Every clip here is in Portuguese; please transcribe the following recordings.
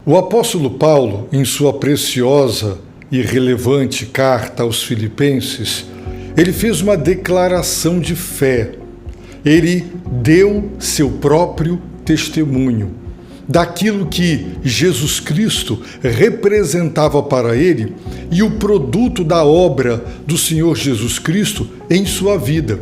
O apóstolo Paulo, em sua preciosa e relevante carta aos Filipenses, ele fez uma declaração de fé. Ele deu seu próprio testemunho daquilo que Jesus Cristo representava para ele e o produto da obra do Senhor Jesus Cristo em sua vida.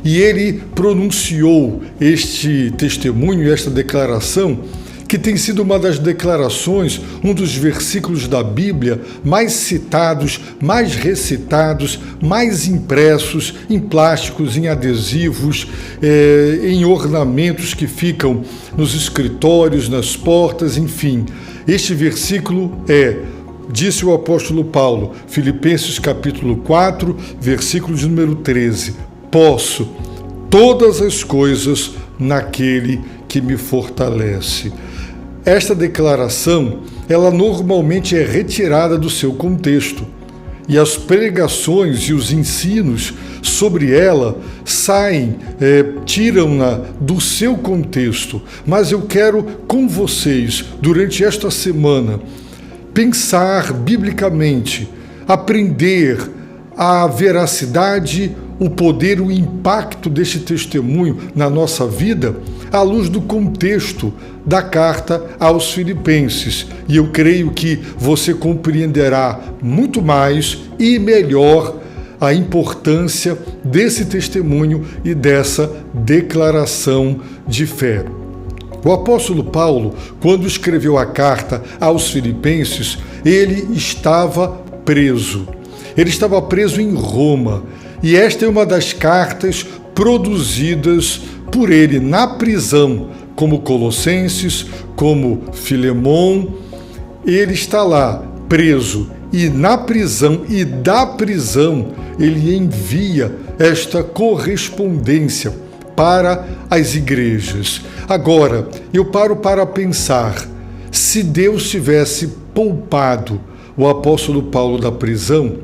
E ele pronunciou este testemunho, esta declaração, que tem sido uma das declarações, um dos versículos da Bíblia mais citados, mais recitados, mais impressos em plásticos, em adesivos, em ornamentos que ficam nos escritórios, nas portas, enfim. Este versículo disse o apóstolo Paulo, Filipenses capítulo 4, versículo de número 13, posso todas as coisas naquele que me fortalece. Esta declaração, ela normalmente é retirada do seu contexto e as pregações e os ensinos sobre ela tiram-na do seu contexto. Mas eu quero com vocês, durante esta semana, pensar biblicamente, aprender a veracidade, o poder, o impacto deste testemunho na nossa vida à luz do contexto da carta aos Filipenses. E eu creio que você compreenderá muito mais e melhor a importância desse testemunho e dessa declaração de fé. O apóstolo Paulo, quando escreveu a carta aos Filipenses, ele estava preso. Ele estava preso em Roma. E esta é uma das cartas produzidas por ele na prisão, como Colossenses, como Filemon. Ele está lá, preso, e na prisão e da prisão ele envia esta correspondência para as igrejas. Agora, eu paro para pensar, se Deus tivesse poupado o apóstolo Paulo da prisão,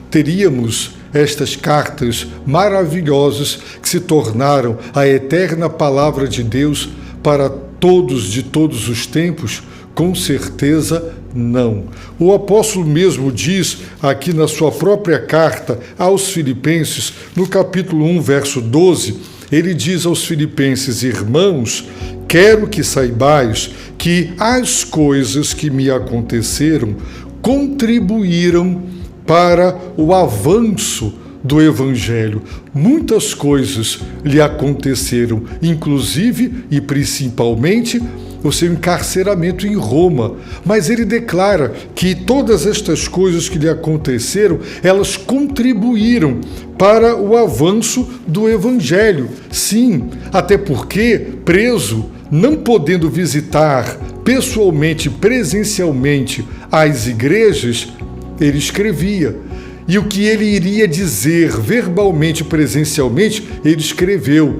teríamos estas cartas maravilhosas que se tornaram a eterna palavra de Deus para todos de todos os tempos? Com certeza não. O apóstolo mesmo diz aqui na sua própria carta aos Filipenses, no capítulo 1, verso 12, ele diz aos Filipenses: irmãos, quero que saibais que as coisas que me aconteceram contribuíram para o avanço do Evangelho. Muitas coisas lhe aconteceram, inclusive e principalmente o seu encarceramento em Roma. Mas ele declara que todas estas coisas que lhe aconteceram, elas contribuíram para o avanço do Evangelho. Sim, até porque, preso, não podendo visitar pessoalmente, presencialmente as igrejas, ele escrevia. E o que ele iria dizer verbalmente, presencialmente, ele escreveu.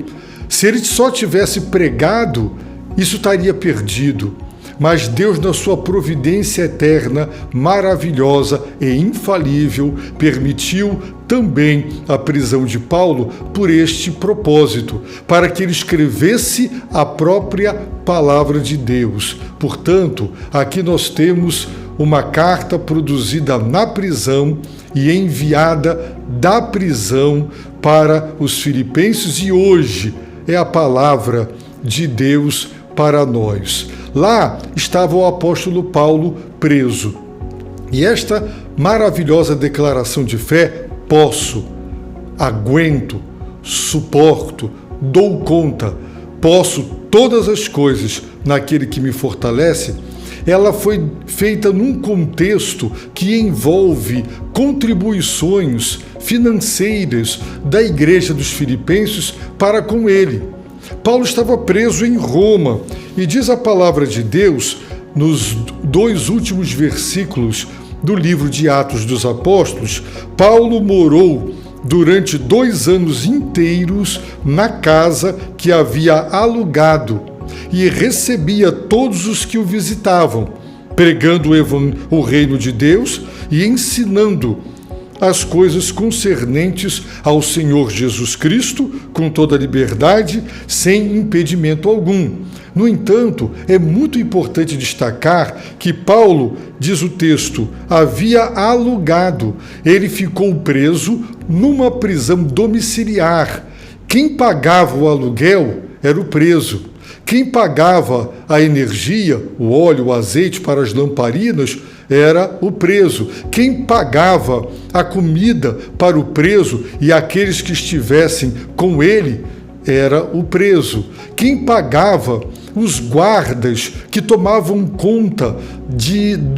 Se ele só tivesse pregado, isso estaria perdido. Mas Deus, na sua providência eterna, maravilhosa e infalível, permitiu também a prisão de Paulo por este propósito, para que ele escrevesse a própria palavra de Deus. Portanto, aqui nós temos uma carta produzida na prisão e enviada da prisão para os filipenses, e hoje é a palavra de Deus para nós. Lá estava o apóstolo Paulo preso. E esta maravilhosa declaração de fé, posso, aguento, suporto, dou conta, posso todas as coisas naquele que me fortalece, ela foi feita num contexto que envolve contribuições financeiras da igreja dos Filipenses para com ele. Paulo estava preso em Roma e diz a palavra de Deus, nos 2 últimos versículos do livro de Atos dos Apóstolos, Paulo morou durante 2 anos inteiros na casa que havia alugado e recebia todos os que o visitavam, pregando o reino de Deus e ensinando as coisas concernentes ao Senhor Jesus Cristo com toda liberdade, sem impedimento algum. No entanto, é muito importante destacar que Paulo, diz o texto, havia alugado. Ele ficou preso numa prisão domiciliar. Quem pagava o aluguel era o preso. Quem pagava a energia, o óleo, o azeite para as lamparinas, era o preso. Quem pagava a comida para o preso e aqueles que estivessem com ele era o preso. Quem pagava os guardas que tomavam conta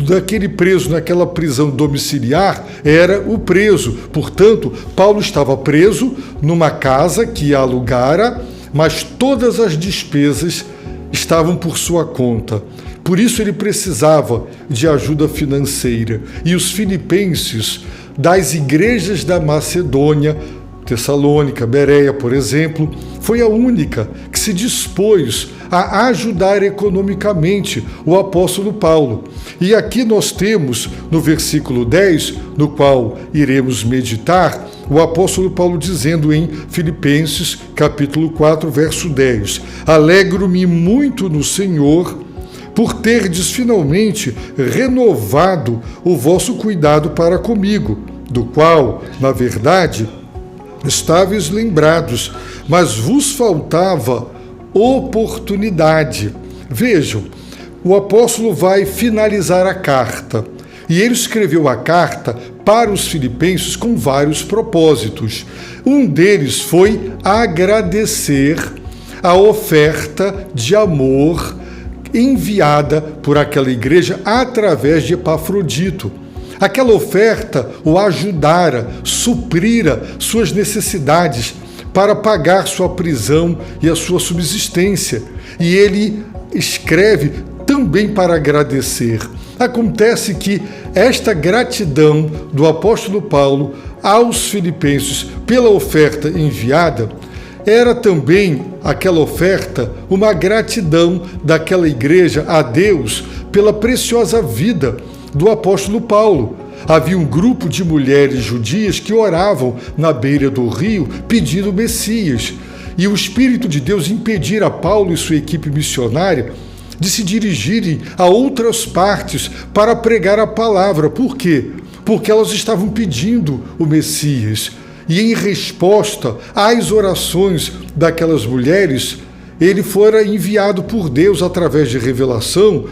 daquele preso naquela prisão domiciliar era o preso. Portanto, Paulo estava preso numa casa que alugara, mas todas as despesas estavam por sua conta. Por isso ele precisava de ajuda financeira. E os filipenses das igrejas da Macedônia, Tessalônica, Bereia, por exemplo, foi a única que se dispôs a ajudar economicamente o apóstolo Paulo. E aqui nós temos, no versículo 10, no qual iremos meditar, o apóstolo Paulo dizendo em Filipenses, capítulo 4, verso 10, alegro-me muito no Senhor por terdes finalmente renovado o vosso cuidado para comigo, do qual, na verdade, estáveis lembrados, mas vos faltava oportunidade. Vejam, o apóstolo vai finalizar a carta, e ele escreveu a carta para os filipenses com vários propósitos. Um deles foi agradecer a oferta de amor enviada por aquela igreja através de Epafrodito. Aquela oferta o ajudara, suprira suas necessidades para pagar sua prisão e a sua subsistência. E ele escreve também para agradecer. Acontece que esta gratidão do apóstolo Paulo aos filipenses pela oferta enviada era também aquela oferta uma gratidão daquela igreja a Deus pela preciosa vida do apóstolo Paulo. Havia um grupo de mulheres judias que oravam na beira do rio pedindo o Messias. E o Espírito de Deus impedira Paulo e sua equipe missionária de se dirigirem a outras partes para pregar a palavra. Por quê? Porque elas estavam pedindo o Messias. E em resposta às orações daquelas mulheres, ele fora enviado por Deus através de revelação.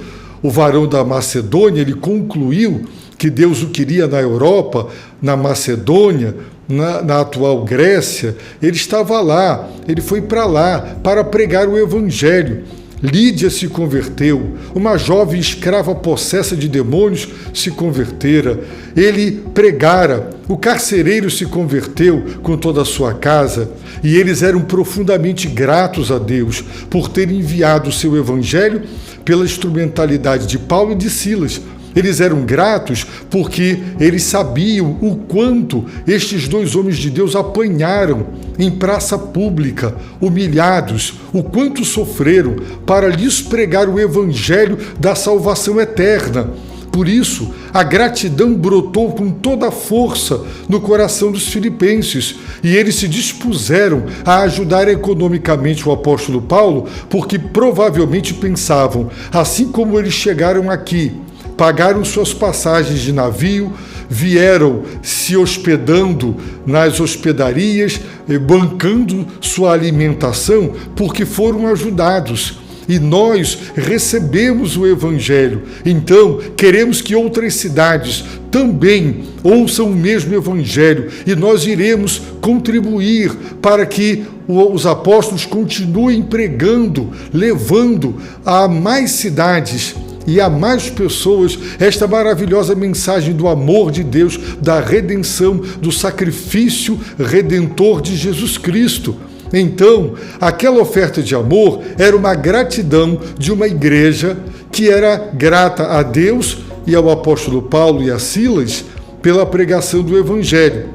O varão da Macedônia, ele concluiu que Deus o queria na Europa, na Macedônia, na atual Grécia. Ele estava lá, ele foi para lá para pregar o Evangelho. Lídia se converteu, uma jovem escrava possessa de demônios se convertera. Ele pregara, o carcereiro se converteu com toda a sua casa, e eles eram profundamente gratos a Deus por ter enviado o seu evangelho pela instrumentalidade de Paulo e de Silas. Eles eram gratos porque eles sabiam o quanto estes dois homens de Deus apanharam em praça pública, humilhados, o quanto sofreram para lhes pregar o evangelho da salvação eterna. Por isso, a gratidão brotou com toda a força no coração dos filipenses, e eles se dispuseram a ajudar economicamente o apóstolo Paulo, porque provavelmente pensavam, assim como eles chegaram aqui, pagaram suas passagens de navio, vieram se hospedando nas hospedarias, bancando sua alimentação, porque foram ajudados. E nós recebemos o Evangelho. Então, queremos que outras cidades também ouçam o mesmo Evangelho, e nós iremos contribuir para que os apóstolos continuem pregando, levando a mais cidades e a mais pessoas esta maravilhosa mensagem do amor de Deus, da redenção, do sacrifício redentor de Jesus Cristo. Então, aquela oferta de amor era uma gratidão de uma igreja que era grata a Deus e ao apóstolo Paulo e a Silas pela pregação do Evangelho.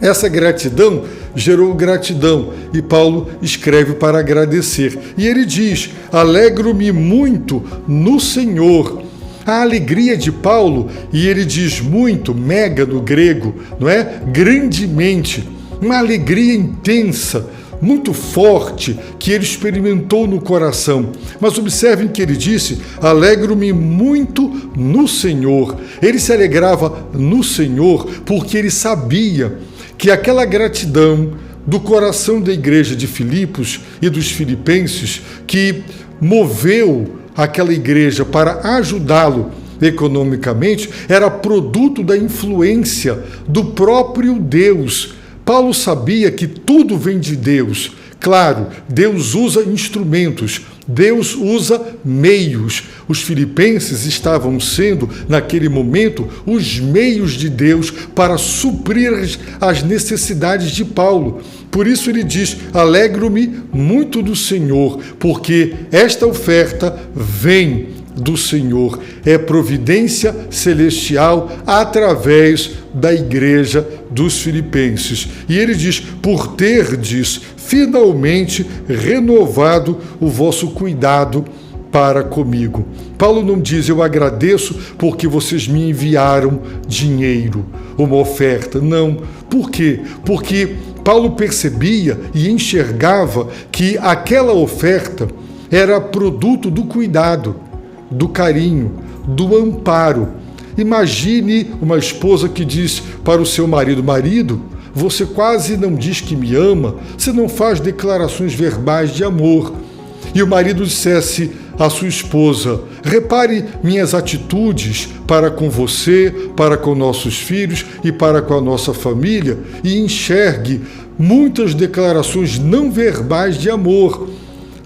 Essa gratidão gerou gratidão, e Paulo escreve para agradecer. E ele diz: alegro-me muito no Senhor A alegria de Paulo, e ele diz muito, mega no grego, não é? Grandemente, uma alegria intensa, muito forte, que ele experimentou no coração. Mas observem que ele disse: alegro-me muito no Senhor. Ele se alegrava no Senhor porque ele sabia que aquela gratidão do coração da igreja de Filipos e dos filipenses, que moveu aquela igreja para ajudá-lo economicamente, era produto da influência do próprio Deus. Paulo sabia que tudo vem de Deus. Claro, Deus usa instrumentos, Deus usa meios. Os filipenses estavam sendo, naquele momento, os meios de Deus para suprir as necessidades de Paulo. Por isso ele diz: alegro-me muito do Senhor, porque esta oferta vem do Senhor, é providência celestial através da igreja dos filipenses. E ele diz: por terdes finalmente renovado o vosso cuidado para comigo. Paulo não diz: eu agradeço porque vocês me enviaram dinheiro, uma oferta. Não. Por quê? Porque Paulo percebia e enxergava que aquela oferta era produto do cuidado, do carinho, do amparo. Imagine uma esposa que diz para o seu marido: marido, você quase não diz que me ama, você não faz declarações verbais de amor. E o marido dissesse à sua esposa: repare minhas atitudes para com você, para com nossos filhos e para com a nossa família, e enxergue muitas declarações não verbais de amor.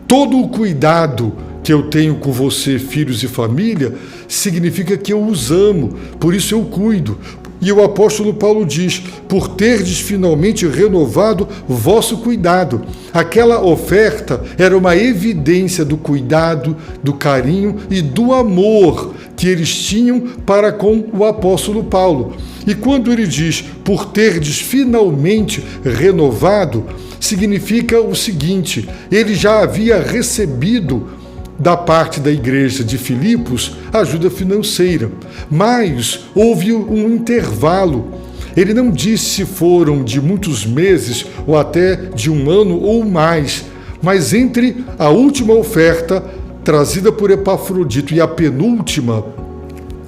Todo o cuidado que eu tenho com você, filhos e família, significa que eu os amo, por isso eu cuido. E o apóstolo Paulo diz: por terdes finalmente renovado o vosso cuidado. Aquela oferta era uma evidência do cuidado, do carinho e do amor que eles tinham para com o apóstolo Paulo. E quando ele diz: por terdes finalmente renovado, significa o seguinte: ele já havia recebido da parte da igreja de Filipos ajuda financeira, mas houve um intervalo. Ele não disse se foram de muitos meses ou até de um ano ou mais, mas entre a última oferta trazida por Epafrodito e a penúltima,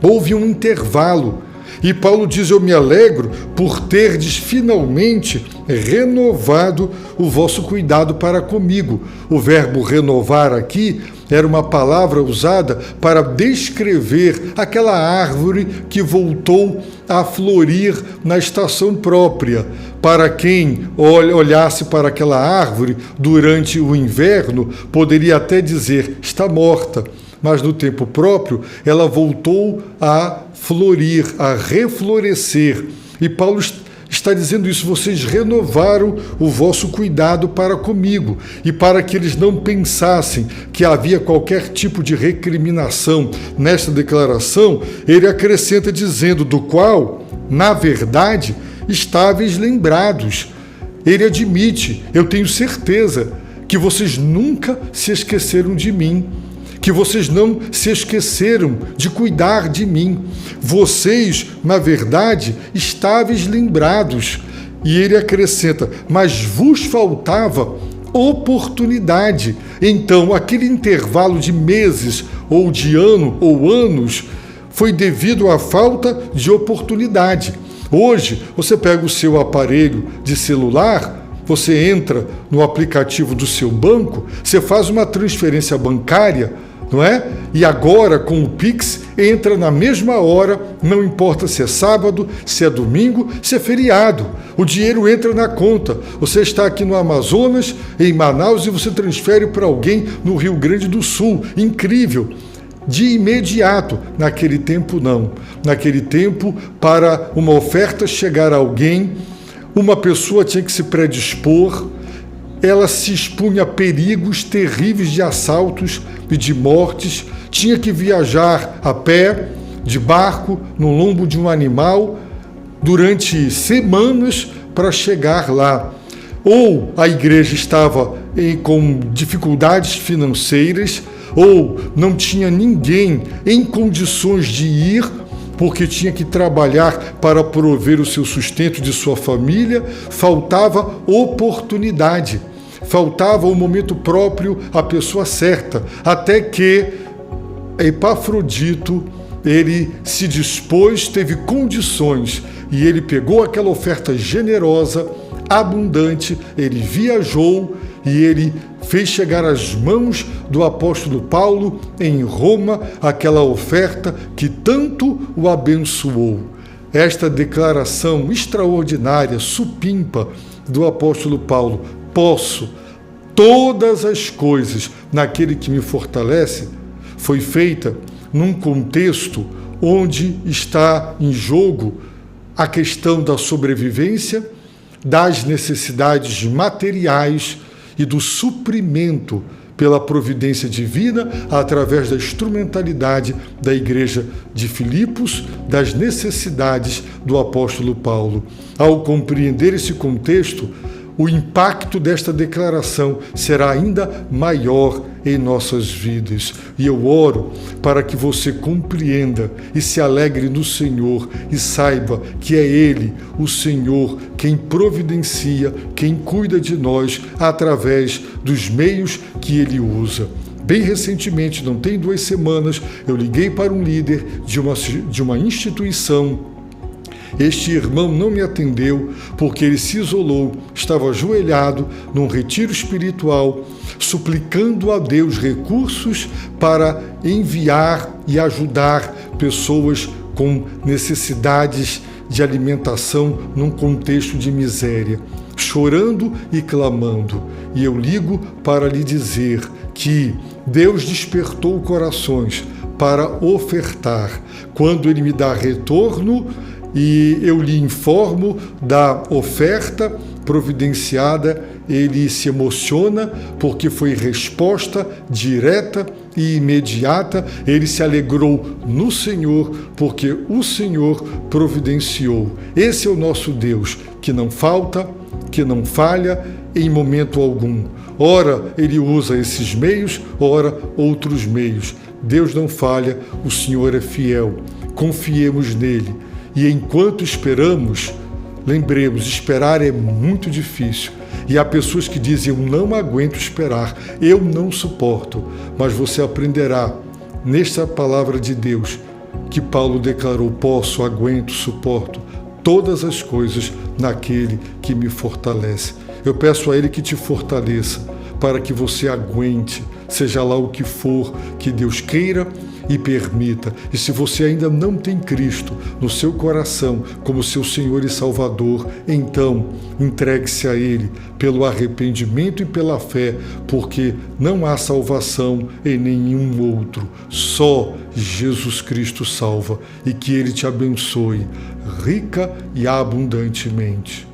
houve um intervalo. E Paulo diz: eu me alegro por terdes finalmente renovado o vosso cuidado para comigo. O verbo renovar aqui era uma palavra usada para descrever aquela árvore que voltou a florir na estação própria. Para quem olhasse para aquela árvore durante o inverno, poderia até dizer: está morta. Mas no tempo próprio, ela voltou a florir, a reflorescer. E Paulo está dizendo isso: vocês renovaram o vosso cuidado para comigo. E para que eles não pensassem que havia qualquer tipo de recriminação nesta declaração, ele acrescenta dizendo: do qual, na verdade, estáveis lembrados. Ele admite: eu tenho certeza que vocês nunca se esqueceram de mim, que vocês não se esqueceram de cuidar de mim. Vocês, na verdade, estáveis lembrados. E ele acrescenta: mas vos faltava oportunidade. Então, aquele intervalo de meses, ou de ano, ou anos, foi devido à falta de oportunidade. Hoje, você pega o seu aparelho de celular, você entra no aplicativo do seu banco, você faz uma transferência bancária, não é? E agora, com o Pix, entra na mesma hora, não importa se é sábado, se é domingo, se é feriado. O dinheiro entra na conta. Você está aqui no Amazonas, em Manaus, e você transfere para alguém no Rio Grande do Sul. Incrível! De imediato. Naquele tempo, não. Naquele tempo, para uma oferta chegar a alguém, uma pessoa tinha que se predispor, ela se expunha a perigos terríveis de assaltos e de mortes, tinha que viajar a pé, de barco, no lombo de um animal, durante semanas para chegar lá. Ou a igreja estava com dificuldades financeiras, ou não tinha ninguém em condições de ir, porque tinha que trabalhar para prover o seu sustento de sua família, faltava oportunidade, faltava o momento próprio, a pessoa certa, até que Epafrodito, ele se dispôs, teve condições, e ele pegou aquela oferta generosa, abundante, ele viajou e ele fez chegar às mãos do apóstolo Paulo em Roma aquela oferta que tanto o abençoou. Esta declaração extraordinária, supimpa do apóstolo Paulo, posso todas as coisas naquele que me fortalece, foi feita num contexto onde está em jogo a questão da sobrevivência, das necessidades materiais e do suprimento pela providência divina através da instrumentalidade da igreja de Filipos, das necessidades do apóstolo Paulo. Ao compreender esse contexto, o impacto desta declaração será ainda maior em nossas vidas. E eu oro para que você compreenda e se alegre no Senhor e saiba que é Ele, o Senhor, quem providencia, quem cuida de nós através dos meios que Ele usa. Bem recentemente, não tem 2 semanas, eu liguei para um líder de uma instituição. Este irmão não me atendeu porque ele se isolou, estava ajoelhado num retiro espiritual, suplicando a Deus recursos para enviar e ajudar pessoas com necessidades de alimentação num contexto de miséria, chorando e clamando. E eu ligo para lhe dizer que Deus despertou corações para ofertar. Quando Ele me dá retorno, e eu lhe informo da oferta providenciada, ele se emociona porque foi resposta direta e imediata, ele se alegrou no Senhor porque o Senhor providenciou. Esse é o nosso Deus, que não falta, que não falha em momento algum. Ora, ele usa esses meios, ora, outros meios. Deus não falha, o Senhor é fiel. Confiemos nele. E enquanto esperamos, lembremos, esperar é muito difícil. E há pessoas que dizem, eu não aguento esperar, eu não suporto. Mas você aprenderá, nesta palavra de Deus, que Paulo declarou, posso, aguento, suporto todas as coisas naquele que me fortalece. Eu peço a Ele que te fortaleça, para que você aguente, seja lá o que for que Deus queira e permita. E se você ainda não tem Cristo no seu coração como seu Senhor e Salvador, então entregue-se a Ele pelo arrependimento e pela fé, porque não há salvação em nenhum outro. Só Jesus Cristo salva, e que Ele te abençoe rica e abundantemente.